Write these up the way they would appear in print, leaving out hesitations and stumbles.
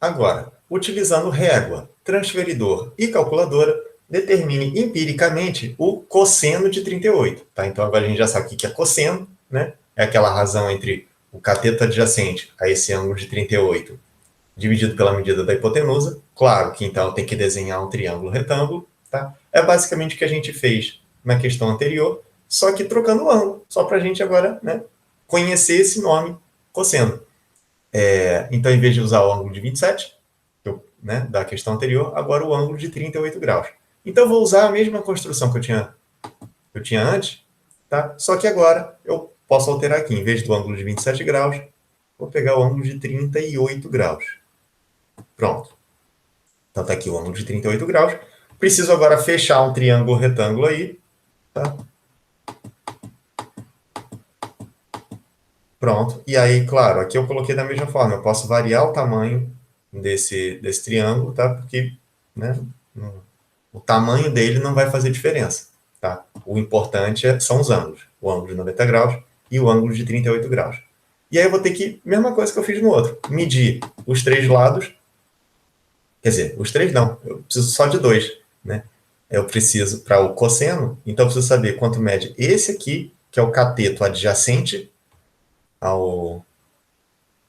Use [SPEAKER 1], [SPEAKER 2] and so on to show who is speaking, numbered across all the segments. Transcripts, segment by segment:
[SPEAKER 1] Agora, utilizando régua, transferidor e calculadora, determine empiricamente o cosseno de 38. Tá? Então, agora a gente já sabe o que é cosseno, né? É aquela razão entre o cateto adjacente a esse ângulo de 38 dividido pela medida da hipotenusa. Claro que então tem que desenhar um triângulo retângulo. Tá? É basicamente o que a gente fez na questão anterior, só que trocando o ângulo, só para a gente agora, né, conhecer esse nome cosseno. Então, em vez de usar o ângulo de 27, né, da questão anterior, agora o ângulo de 38 graus. Então, eu vou usar a mesma construção que eu tinha antes, tá? Só que agora eu posso alterar aqui. Em vez do ângulo de 27 graus, vou pegar o ângulo de 38 graus. Pronto. Então, está aqui o ângulo de 38 graus. Preciso agora fechar um triângulo retângulo aí. Tá? Pronto. E aí, claro, aqui eu coloquei da mesma forma. Eu posso variar o tamanho desse triângulo, tá? Porque, né, o tamanho dele não vai fazer diferença. Tá? O importante são os ângulos. O ângulo de 90 graus e o ângulo de 38 graus. E aí eu vou ter que, mesma coisa que eu fiz no outro, medir os três lados. Quer dizer, os três não, eu preciso só de dois, né? Eu preciso, para o cosseno, então eu preciso saber quanto mede esse aqui, que é o cateto adjacente ao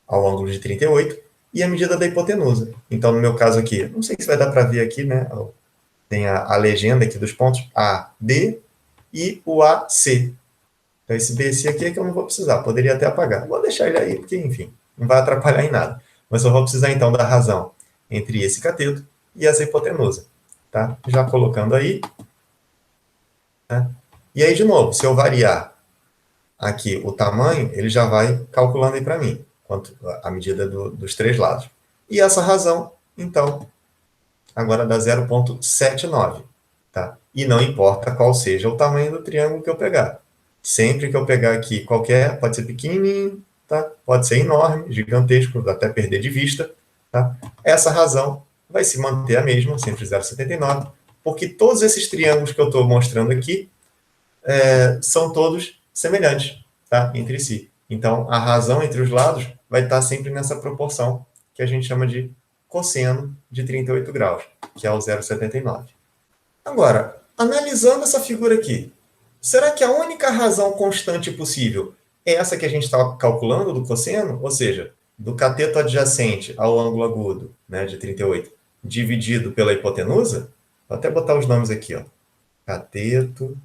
[SPEAKER 1] ângulo de 38, e a medida da hipotenusa. Então, no meu caso aqui, não sei se vai dar para ver aqui, né? Tem a legenda aqui dos pontos A, B e o AC. Então, esse BC aqui é que eu não vou precisar, poderia até apagar. Vou deixar ele aí, porque, enfim, não vai atrapalhar em nada. Mas eu vou precisar, então, da razão entre esse cateto e essa hipotenusa. Tá? Já colocando aí. Tá? E aí, de novo, se eu variar aqui o tamanho, ele já vai calculando aí para mim, quanto a medida dos três lados. E essa razão, então, agora dá 0,79. Tá? E não importa qual seja o tamanho do triângulo que eu pegar. Sempre que eu pegar aqui qualquer, pode ser pequenininho, tá? Pode ser enorme, gigantesco, até perder de vista. Tá? Essa razão vai se manter a mesma, sempre 0,79, porque todos esses triângulos que eu estou mostrando aqui são todos semelhantes, tá? Entre si. Então, a razão entre os lados vai estar sempre nessa proporção que a gente chama de cosseno de 38 graus, que é o 0,79. Agora, analisando essa figura aqui, será que a única razão constante possível é essa que a gente está calculando do cosseno? Ou seja, do cateto adjacente ao ângulo agudo, né, de 38, dividido pela hipotenusa? Vou até botar os nomes aqui, ó. Cateto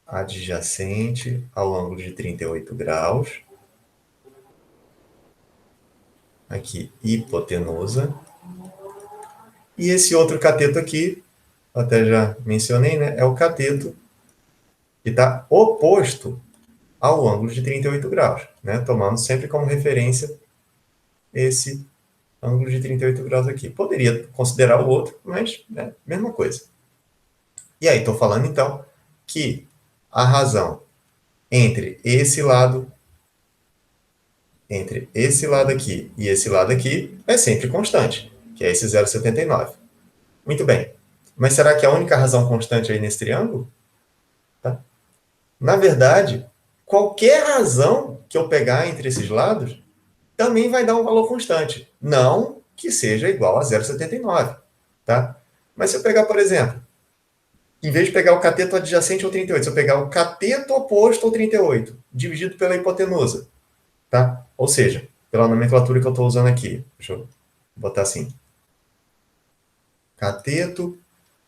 [SPEAKER 1] adjacente ao ângulo de 38 graus. Aqui, hipotenusa. E esse outro cateto aqui, até já mencionei, né, é o cateto que está oposto ao ângulo de 38 graus, né, tomando sempre como referência esse ângulo de 38 graus aqui. Poderia considerar o outro, mas né, mesma coisa. E aí, estou falando então que a razão entre esse lado aqui e esse lado aqui é sempre constante, que é esse 0,79. Muito bem. Mas será que é a única razão constante aí nesse triângulo? Tá? Na verdade, qualquer razão que eu pegar entre esses lados também vai dar um valor constante. Não que seja igual a 0,79. Tá? Mas se eu pegar, por exemplo, em vez de pegar o cateto adjacente ao 38, se eu pegar o cateto oposto ao 38, dividido pela hipotenusa, tá? Ou seja, pela nomenclatura que eu estou usando aqui. Deixa eu botar assim. Cateto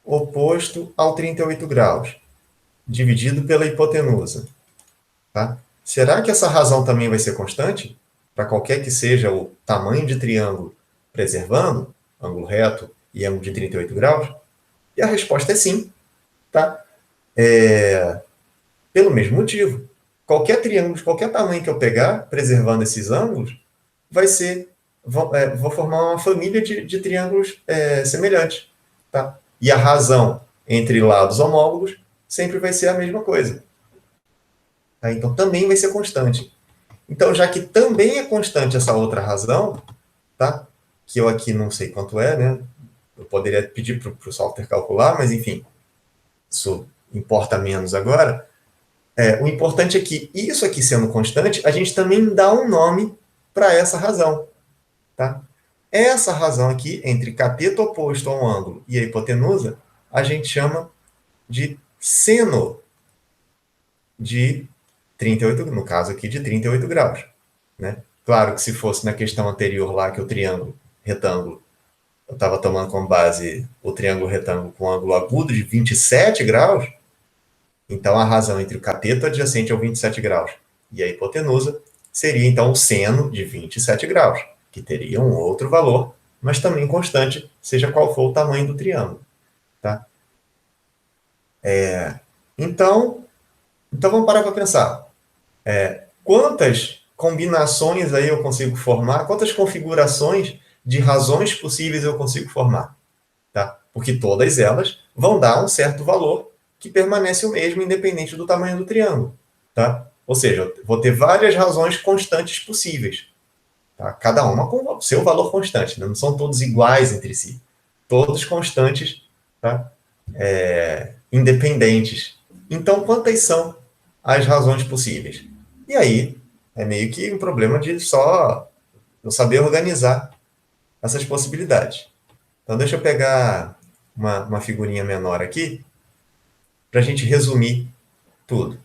[SPEAKER 1] oposto ao 38 graus, dividido pela hipotenusa. Tá? Será que essa razão também vai ser constante? Para qualquer que seja o tamanho de triângulo preservando, ângulo reto e ângulo de 38 graus? E a resposta é sim. Tá? Pelo mesmo motivo. Qualquer triângulo de qualquer tamanho que eu pegar, preservando esses ângulos, vou formar uma família de triângulos semelhantes. Tá? E a razão entre lados homólogos sempre vai ser a mesma coisa. Tá? Então, também vai ser constante. Então, já que também é constante essa outra razão, tá? Que eu aqui não sei quanto é, né? Eu poderia pedir para o software calcular, mas, enfim, isso importa menos agora. O importante é que isso aqui sendo constante, a gente também dá um nome para essa razão. Tá? Essa razão aqui, entre cateto oposto ao ângulo e a hipotenusa, a gente chama de seno de 38, no caso aqui, de 38 graus. Né? Claro que se fosse na questão anterior lá, que o triângulo retângulo, eu estava tomando como base o triângulo retângulo com ângulo agudo de 27 graus, então a razão entre o cateto adjacente ao 27 graus e a hipotenusa seria então o seno de 27 graus, que teria um outro valor, mas também constante, seja qual for o tamanho do triângulo. Tá? Então vamos parar para pensar. Quantas combinações aí eu consigo formar? Quantas configurações de razões possíveis eu consigo formar? Tá? Porque todas elas vão dar um certo valor que permanece o mesmo, independente do tamanho do triângulo. Tá? Ou seja, eu vou ter várias razões constantes possíveis. Tá? Cada uma com o seu valor constante. Né? Não são todos iguais entre si. Todos constantes, tá? Independentes. Então, quantas são as razões possíveis? E aí, é meio que um problema de só eu saber organizar essas possibilidades. Então, deixa eu pegar uma figurinha menor aqui para a gente resumir tudo.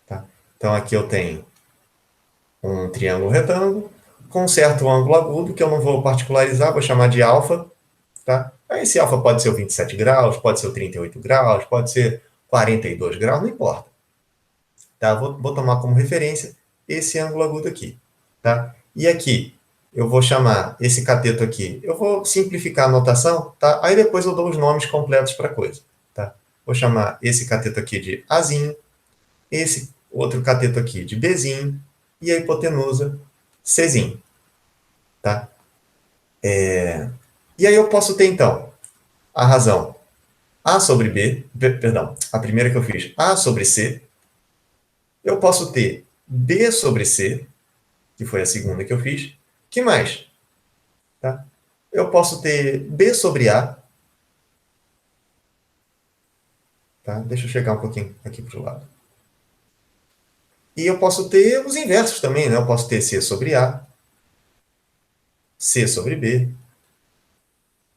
[SPEAKER 1] Tá? Então, aqui eu tenho um triângulo retângulo com um certo ângulo agudo, que eu não vou particularizar, vou chamar de alfa. Tá? Esse alfa pode ser o 27 graus, pode ser o 38 graus, pode ser 42 graus, não importa. Tá? Vou tomar como referência esse ângulo agudo aqui. Tá? E aqui, eu vou chamar esse cateto aqui, eu vou simplificar a notação, tá? Aí depois eu dou os nomes completos para a coisa. Tá? Vou chamar esse cateto aqui de Azinho, esse outro cateto aqui de Bzinho, e a hipotenusa Czinho. Tá? E aí eu posso ter, então, a razão A sobre B, perdão, a primeira que eu fiz, A sobre C. Eu posso ter B sobre C, que foi a segunda que eu fiz. Que mais? Tá? Eu posso ter B sobre A. Tá? Deixa eu chegar um pouquinho aqui para o lado. E eu posso ter os inversos também, né? Eu posso ter C sobre A, C sobre B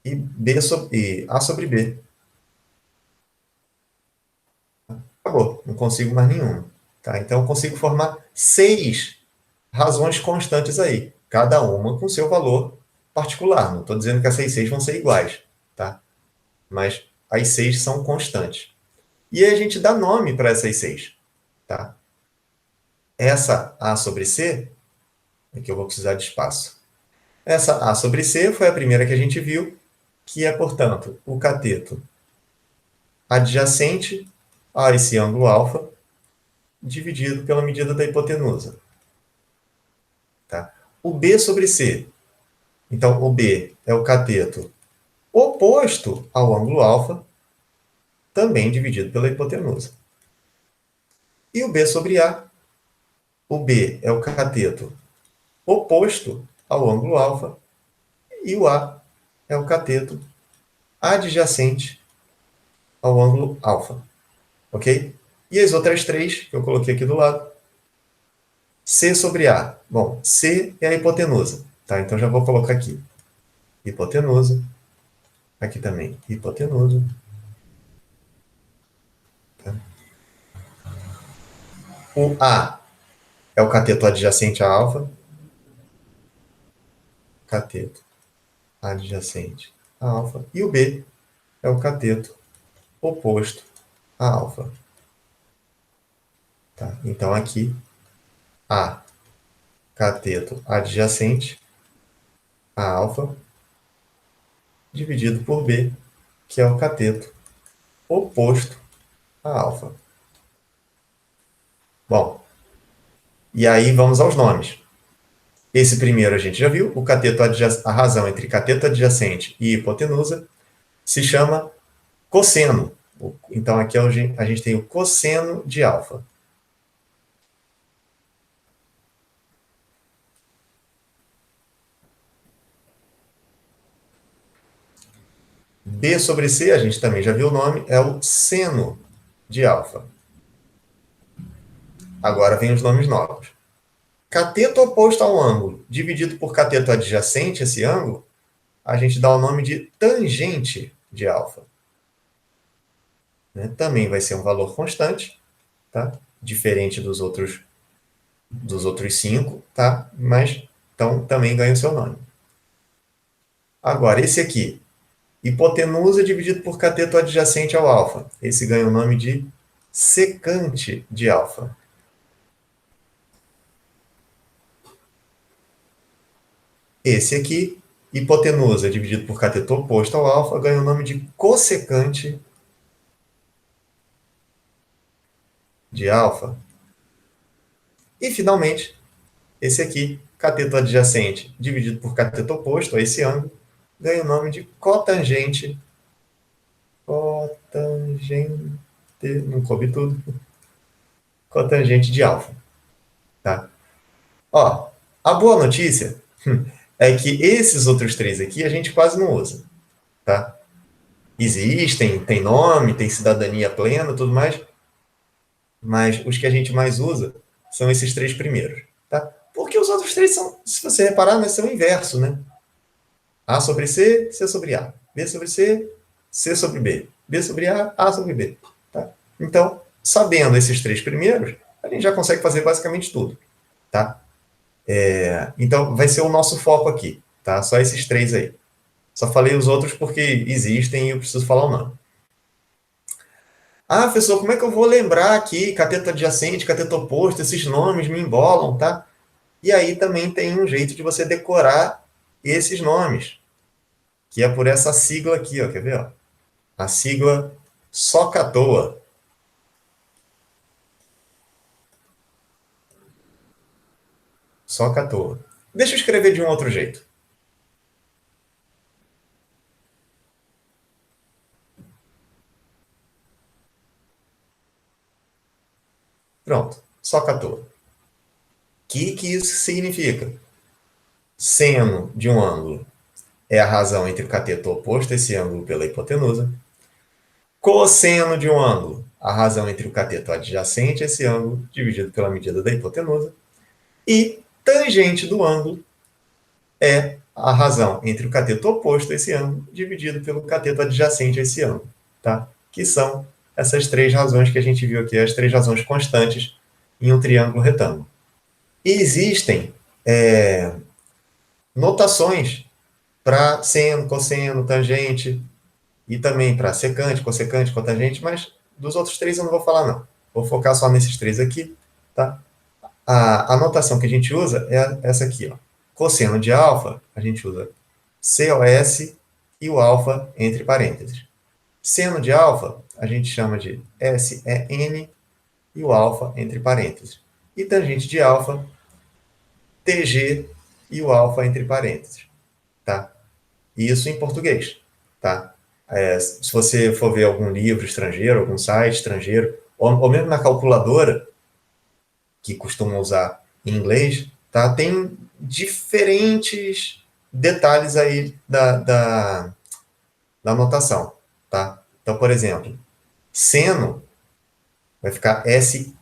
[SPEAKER 1] e A sobre B. Acabou, não consigo mais nenhuma. Tá? Então eu consigo formar 6 razões constantes aí, cada uma com seu valor particular. Não estou dizendo que essas 6 vão ser iguais, tá? Mas as 6 são constantes. E aí a gente dá nome para essas 6, tá? Essa A sobre C, aqui eu vou precisar de espaço. Essa A sobre C foi a primeira que a gente viu, que é, portanto, o cateto adjacente a esse ângulo alfa, dividido pela medida da hipotenusa. Tá? O B sobre C. Então, o B é o cateto oposto ao ângulo alfa, também dividido pela hipotenusa. E o B sobre A. O B é o cateto oposto ao ângulo alfa, e o A é o cateto adjacente ao ângulo alfa. Ok? E as outras 3 que eu coloquei aqui do lado. C sobre A. Bom, C é a hipotenusa. Tá? Então já vou colocar aqui. Hipotenusa. Aqui também, hipotenusa. Tá? O A é o cateto adjacente a alfa. Cateto adjacente a alfa. E o B é o cateto oposto a alfa. Tá? Então aqui, A, cateto adjacente a alfa, dividido por B, que é o cateto oposto a alfa. Bom, e aí vamos aos nomes. Esse primeiro a gente já viu, a razão entre cateto adjacente e hipotenusa se chama cosseno. Então aqui a gente tem o cosseno de alfa. B sobre C, a gente também já viu o nome, é o seno de alfa. Agora vem os nomes novos. cateto oposto ao ângulo, dividido por cateto adjacente a esse ângulo, a gente dá o nome de tangente de alfa. Né? Também vai ser um valor constante, tá? Diferente dos outros 5, tá? Mas, então, também ganha o seu nome. Agora, esse aqui, hipotenusa dividido por cateto adjacente ao alfa. Esse ganha o nome de secante de alfa. Esse aqui, hipotenusa dividido por cateto oposto ao alfa, ganha o nome de cossecante de alfa. E, finalmente, esse aqui, cateto adjacente dividido por cateto oposto a esse ângulo, ganha o nome de cotangente. Cotangente, não coube tudo. Cotangente de alfa. Tá? Ó, a boa notícia é que esses outros três aqui a gente quase não usa. Tá? Existem, tem nome, tem cidadania plena, tudo mais, mas os que a gente mais usa são esses três primeiros. Tá? Porque os outros três são, se você reparar, né, são o inverso, né? A sobre C, C sobre A. B sobre C, C sobre B. B sobre A sobre B. Tá? Então, sabendo esses três primeiros, a gente já consegue fazer basicamente tudo. Tá? Então, vai ser o nosso foco aqui. Tá? Só esses três aí. Só falei os outros porque existem e eu preciso falar o nome. Ah, professor, como é que eu vou lembrar aqui cateto adjacente, cateto oposto, esses nomes me embolam, tá? E aí também tem um jeito de você decorar esses nomes, que é por essa sigla aqui, ó, quer ver? Ó? A sigla SOCATOA. SOCATOA. Deixa eu escrever de um outro jeito. Pronto, SOCATOA. O que isso significa? Seno de um ângulo é a razão entre o cateto oposto a esse ângulo pela hipotenusa. Cosseno de um ângulo, a razão entre o cateto adjacente a esse ângulo, dividido pela medida da hipotenusa. E tangente do ângulo é a razão entre o cateto oposto a esse ângulo, dividido pelo cateto adjacente a esse ângulo. Tá? Que são essas três razões que a gente viu aqui, as três razões constantes em um triângulo retângulo. E existem notações para seno, cosseno, tangente, e também para secante, cossecante, cotangente, mas dos outros três eu não vou falar, não. Vou focar só nesses três aqui, tá? A notação que a gente usa é essa aqui, ó. Cosseno de alfa, a gente usa COS e o alfa entre parênteses. Seno de alfa, a gente chama de SEN e o alfa entre parênteses. E tangente de alfa, TG e o alfa entre parênteses. Tá? Isso em português. Tá? Se você for ver algum livro estrangeiro, algum site estrangeiro, ou mesmo na calculadora, que costumam usar em inglês, tá? Tem diferentes detalhes aí da notação. Tá? Então, por exemplo, seno vai ficar SIN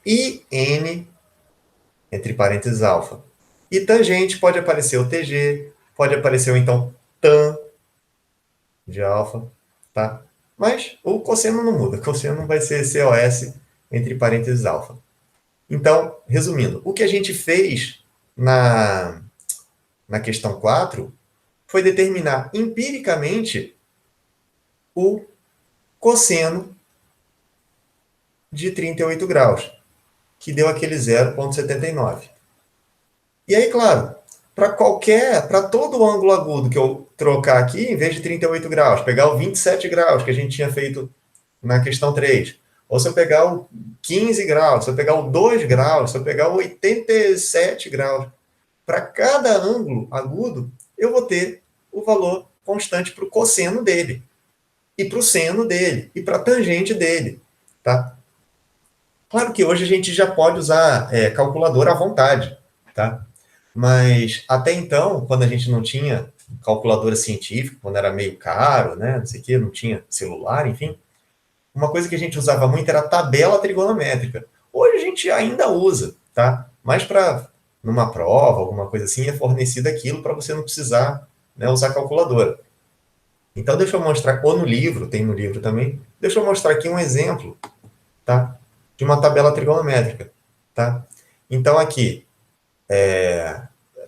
[SPEAKER 1] entre parênteses alfa. E tangente pode aparecer o TG, pode aparecer então tan de alfa, tá? Mas o cosseno não muda, o cosseno vai ser COS entre parênteses alfa. Então, resumindo, o que a gente fez na questão 4 foi determinar empiricamente o cosseno de 38 graus, que deu aquele 0,79. E aí, claro, para todo ângulo agudo que eu trocar aqui, em vez de 38 graus, pegar o 27 graus que a gente tinha feito na questão 3, ou se eu pegar o 15 graus, se eu pegar o 2 graus, se eu pegar o 87 graus, para cada ângulo agudo, eu vou ter o valor constante para o cosseno dele, e para o seno dele, e para a tangente dele. Tá? Claro que hoje a gente já pode usar calculadora à vontade, tá? Mas até então, quando a gente não tinha calculadora científica, quando era meio caro, né, não sei o quê, não tinha celular, enfim, uma coisa que a gente usava muito era a tabela trigonométrica. Hoje a gente ainda usa, tá? Mas para numa prova, alguma coisa assim, é fornecido aquilo para você não precisar, né, usar calculadora. Então, deixa eu mostrar, ou no livro, tem no livro também, deixa eu mostrar aqui um exemplo, tá? De uma tabela trigonométrica, tá? Então, aqui,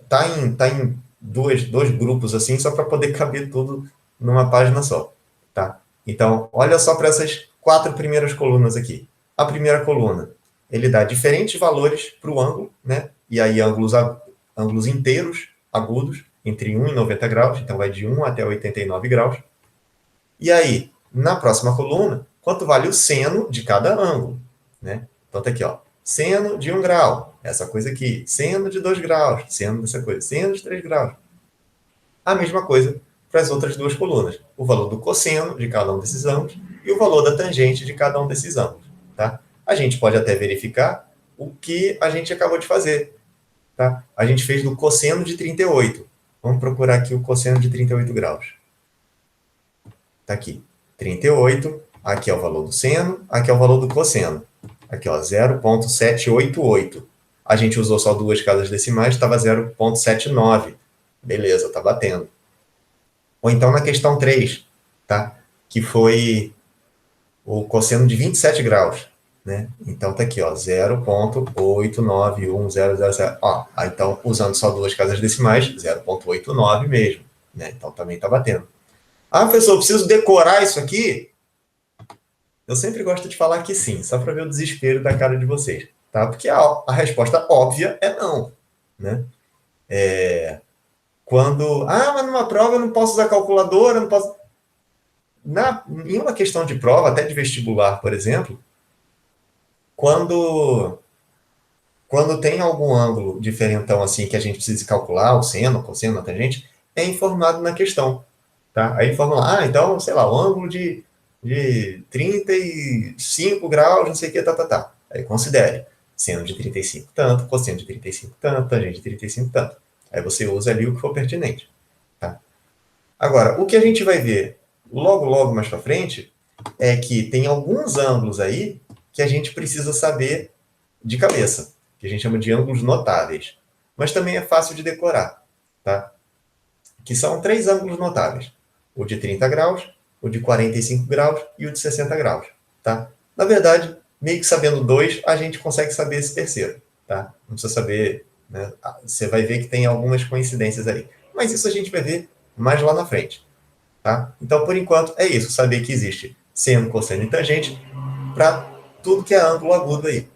[SPEAKER 1] tá em dois grupos assim, só para poder caber tudo numa página só, tá? Então, olha só para essas 4 primeiras colunas aqui. A primeira coluna, ele dá diferentes valores para o ângulo, né? E aí ângulos inteiros, agudos, entre 1 e 90 graus, então vai de 1 até 89 graus. E aí, na próxima coluna, quanto vale o seno de cada ângulo, né? Então tá aqui, ó, seno de 1 grau, essa coisa aqui, seno de 2 graus, seno dessa coisa, seno de 3 graus. A mesma coisa para as outras duas colunas, o valor do cosseno de cada um desses ângulos e o valor da tangente de cada um desses ângulos, tá? A gente pode até verificar o que a gente acabou de fazer, tá? A gente fez do cosseno de 38. Vamos procurar aqui o cosseno de 38 graus. Tá aqui, 38, aqui é o valor do seno, aqui é o valor do cosseno. Aqui, ó, 0,788. A gente usou só duas casas decimais, estava 0,79. Beleza, tá batendo. Ou então na questão 3, tá? Que foi o cosseno de 27 graus, né? Então tá aqui, ó, 0,891000. Ó, então usando só duas casas decimais, 0,89 mesmo, né? Então também tá batendo. Ah, professor, eu preciso decorar isso aqui? Eu sempre gosto de falar que sim, só para ver o desespero da cara de vocês, tá? Porque a resposta óbvia é não, né? Mas numa prova eu não posso usar calculadora, não posso... Em uma questão de prova, até de vestibular, por exemplo, quando tem algum ângulo diferentão assim que a gente precisa calcular, o seno, o cosseno, a tangente, é informado na questão, tá? Aí informa lá, então, sei lá, o ângulo de 35 graus, não sei o que, tá. Aí considere seno de 35 tanto, cosseno de 35 tanto, tangente de 35 tanto. Aí você usa ali o que for pertinente, tá? Agora, o que a gente vai ver logo mais para frente é que tem alguns ângulos aí que a gente precisa saber de cabeça, que a gente chama de ângulos notáveis. Mas também é fácil de decorar, tá? Que são 3 ângulos notáveis. O de 30 graus, o de 45 graus e o de 60 graus, tá? Na verdade, meio que sabendo 2, a gente consegue saber esse terceiro, tá? Não precisa saber, né? Você vai ver que tem algumas coincidências aí. Mas isso a gente vai ver mais lá na frente, tá? Então, por enquanto, é isso. Saber que existe seno, cosseno e tangente para tudo que é ângulo agudo aí.